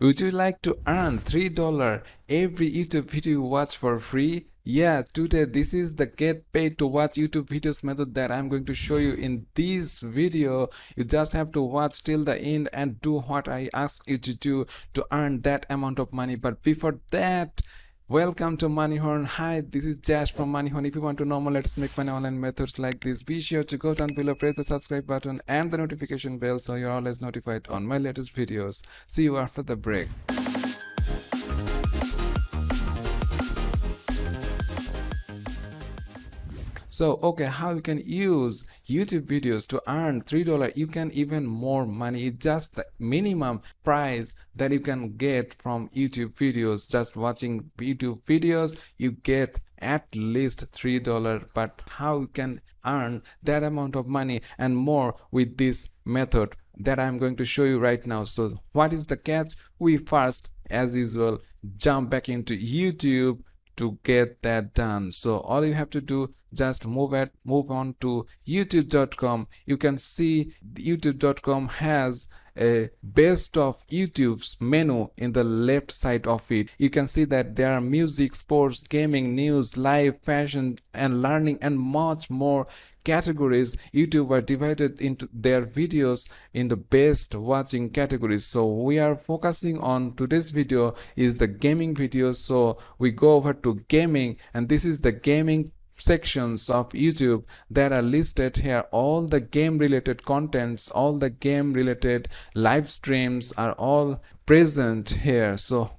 Would you like to earn $3 every YouTube video you watch for free? Yeah, today this is the get paid to watch YouTube videos method that I'm going to show you in this video. You just have to watch till the end and do what I ask you to do to earn that amount of money. But before that, welcome to Moneyhorn. Hi, this is Jash from Moneyhorn. If you want to know more Let's Make Money online methods like this, be sure to go down below, press the subscribe button and the notification bell so you're always notified on my latest videos. See you after the break. So, okay, how you can use YouTube videos to earn $3? You can even more money. It's just the minimum price that you can get from YouTube videos. Just watching YouTube videos, you get at least $3. But how you can earn that amount of money and more with this method that I'm going to show you right now. So, what is the catch? We first, as usual, jump back into YouTube to get that done. So all you have to do, just move on to youtube.com. You can see youtube.com has a best of YouTube's menu in the left side of it. You can see that there are music, sports, gaming, news, live, fashion and learning and much more categories. YouTube are divided into their videos in the best watching categories. So we are focusing on today's video is the gaming videos. So we go over to gaming, and this is the gaming sections of YouTube that are listed here. All the game related contents, all the game related live streams are all present here. So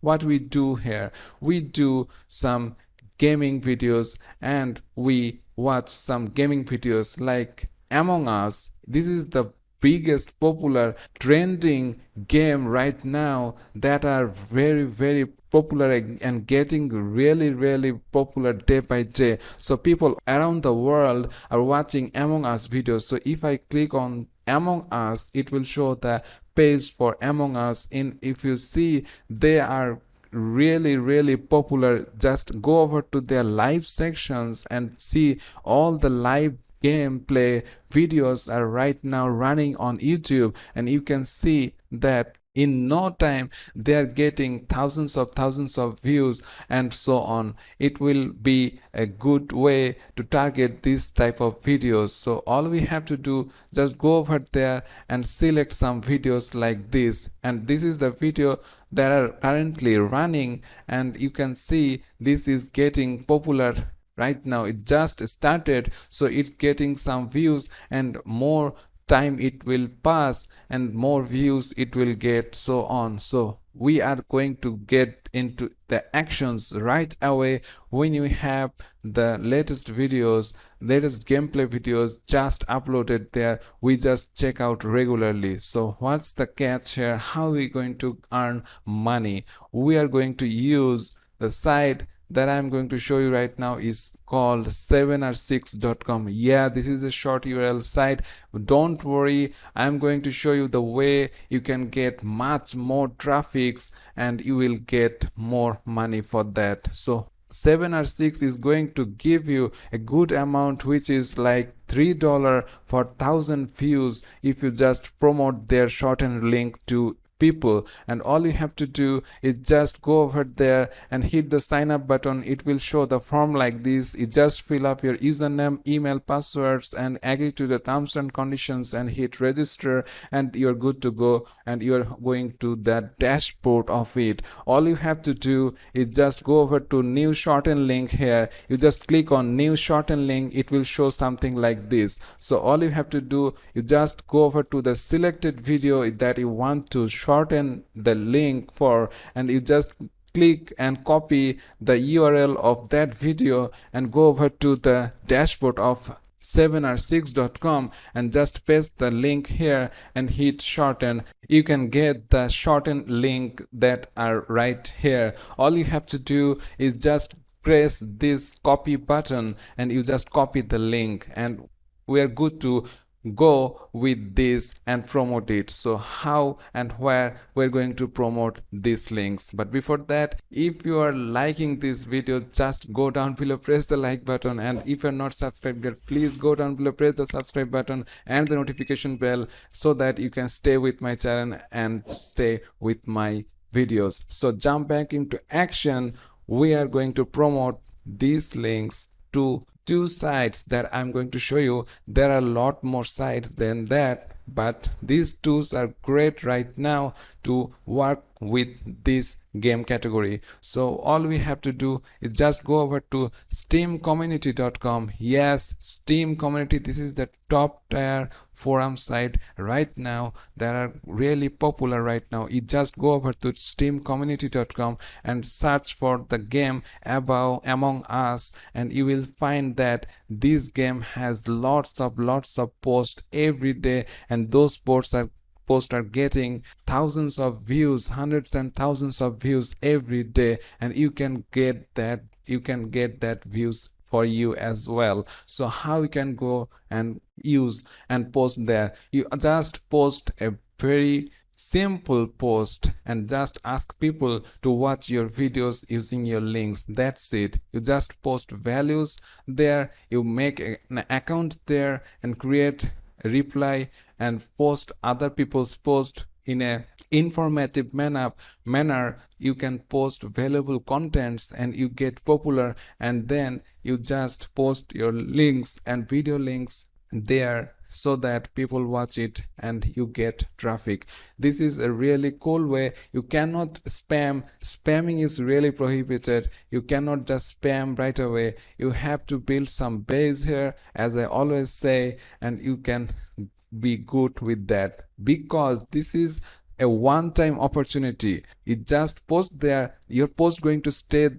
what we do here, we do some gaming videos and we watch some gaming videos like Among Us. This is the biggest popular trending game right now that are very popular and getting really popular day by day. So people around the world are watching Among Us videos. So if I click on Among Us, it will show the page for Among Us. If you see, they are really popular. Just go over to their live sections and see all the live gameplay videos are right now running on YouTube, and you can see that in no time they are getting thousands of views and so on. It will be a good way to target this type of videos. So all we have to do, just go over there and select some videos like this, and this is the video that are currently running, and you can see this is getting popular right now. It just started, so it's getting some views, and more time it will pass and more views it will get, so on. So we are going to get into the actions right away. When you have the latest videos, latest gameplay videos just uploaded there, we just check out regularly. So what's the catch here? How are we going to earn money? We are going to use the site that I'm going to show you right now is called 7r6.com. Yeah, this is a short URL site. Don't worry, I'm going to show you the way you can get much more traffics and you will get more money for that. So 7r6 is going to give you a good amount, which is like $3 for 1,000 views if you just promote their shortened link to people. And all you have to do is just go over there and hit the sign up button. It will show the form like this. You just fill up your username, email, passwords and agree to the terms and conditions and hit register, and you're good to go, and you're going to that dashboard of it. All you have to do is just go over to new shorten link. Here you just click on new shorten link. It will show something like this. So all you have to do, you just go over to the selected video that you want to shorten the link for, and you just click and copy the URL of that video and go over to the dashboard of 7r6.com and just paste the link here and hit shorten. You can get the shortened link that are right here. All you have to do is just press this copy button and you just copy the link, and we are good to go with this and promote it. So how and where we're going to promote these links. But before that, if you are liking this video, just go down below, press the like button, and if you're not subscribed yet, please go down below, press the subscribe button and the notification bell so that you can stay with my channel and stay with my videos. So jump back into action. We are going to promote these links to two sites that I'm going to show you. There are a lot more sites than that, but these tools are great right now to work with this game category. So all we have to do is just go over to steamcommunity.com. Yes, Steam Community, this is the top tier forum site right now that are really popular right now. You just go over to steamcommunity.com and search for the game Among Us, and you will find that this game has lots of posts every day, and those posts are getting thousands of views, hundreds and thousands of views every day, and you can get that views for you as well. So how you can go and use and post there? You just post a very simple post and just ask people to watch your videos using your links. That's it. You just post values there, you make an account there and create a reply and post other people's post in a informative manner. You can post valuable contents and you get popular, and then you just post your links and video links there so that people watch it and you get traffic. This is a really cool way. You cannot spamming is really prohibited. You cannot just spam right away. You have to build some base here, as I always say, and you can be good with that, because this is a one-time opportunity. You just post there, your post going to stay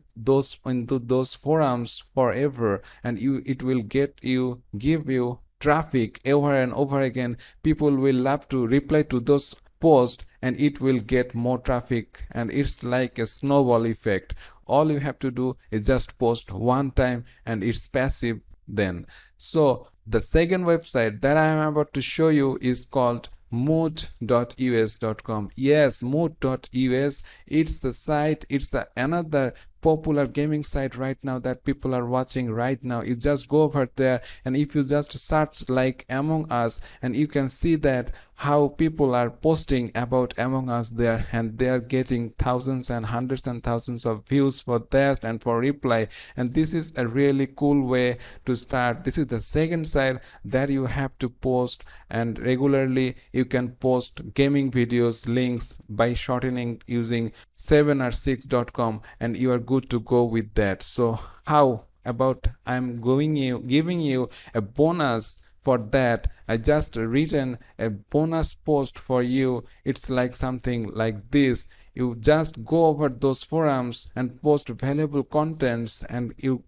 into those forums forever, and it will give you traffic over and over again. People will love to reply to those posts and it will get more traffic, and it's like a snowball effect. All you have to do is just post one time and it's passive then. So the second website that I am about to show you is called mood.us.com. Yes, mood.us. It's the site, it's the another popular gaming site right now that people are watching right now. You just go over there, and if you just search like Among Us, and you can see that how people are posting about Among Us there, and they are getting thousands and hundreds and thousands of views for that and for reply. And this is a really cool way to start. This is the second site that you have to post, and regularly you can post gaming videos links by shortening using 7or6.com, and you are good to go with that. So how about I'm giving you a bonus for that. I just written a bonus post for you. It's like something like this. You just go over those forums and post valuable contents, and you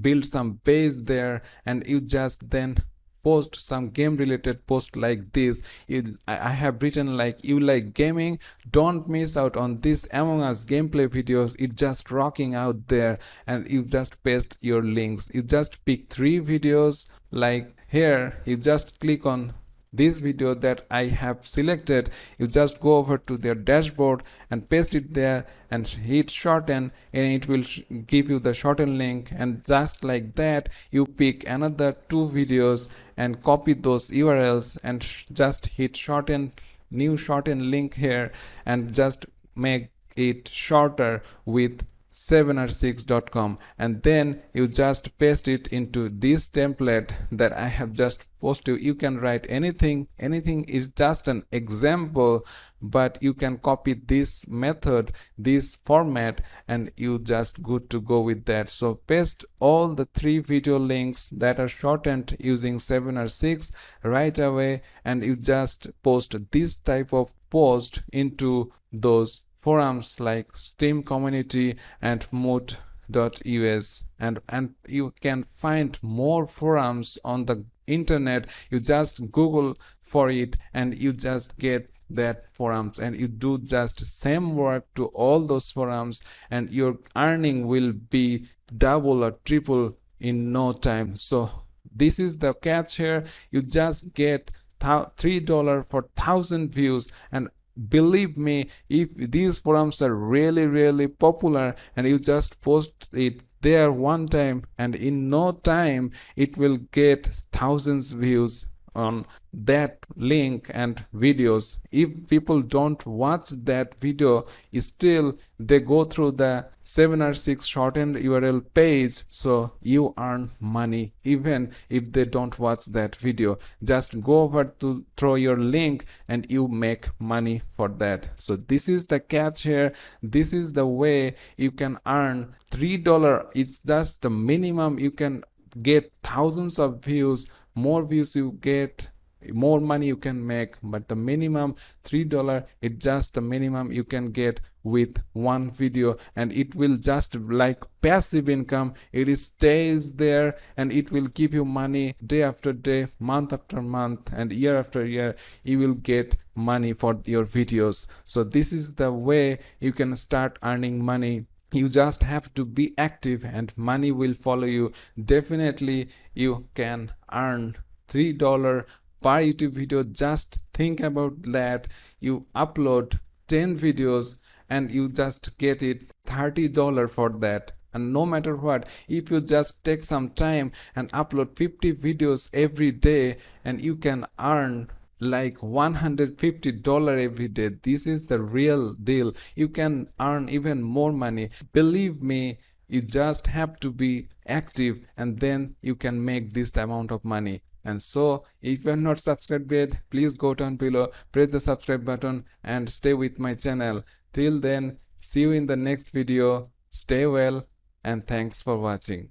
build some base there, and you just then post some game related post like this. I have written like, you like gaming, don't miss out on this Among Us gameplay videos, it's just rocking out there, and you just paste your links. You just pick 3 videos like here. You just click on this video that I have selected. You just go over to their dashboard and paste it there and hit shorten, and it will give you the shorten link. And just like that, you pick another 2 videos and copy those URLs and just hit shorten, new shorten link here, and just make it shorter with 7or6.com, and then you just paste it into this template that I have just posted. You can write anything is just an example, but you can copy this method, this format, and you just good to go with that. So paste all the 3 video links that are shortened using 7or6 right away, and you just post this type of post into those forums like Steam Community and mood.us, and you can find more forums on the internet. You just Google for it and you just get that forums, and you do just same work to all those forums, and your earning will be double or triple in no time. So this is the catch here. You just get $3 for 1,000 views. And believe me, if these forums are really popular and you just post it there one time, and in no time it will get thousands views on that link and videos. If people don't watch that video, still they go through the 7 or 6 shortened URL page, so you earn money even if they don't watch that video. Just go over to throw your link and you make money for that. So this is the catch here. This is the way you can earn $3. It's just the minimum. You can get thousands of views. More views you get, more money you can make, but the minimum $3, it's just the minimum you can get with one video, and it will just like passive income. It stays there and it will give you money day after day, month after month, and year after year. You will get money for your videos. So this is the way you can start earning money. You just have to be active and money will follow you. Definitely you can earn $3 per YouTube video. Just think about that. You upload 10 videos and you just get it $30 for that. And no matter what, if you just take some time and upload 50 videos every day, and you can earn like $150 every day. This is the real deal. You can earn even more money. Believe me, you just have to be active and then you can make this amount of money. And so if you are not subscribed yet, please go down below, press the subscribe button and stay with my channel. Till then, see you in the next video. Stay well and thanks for watching.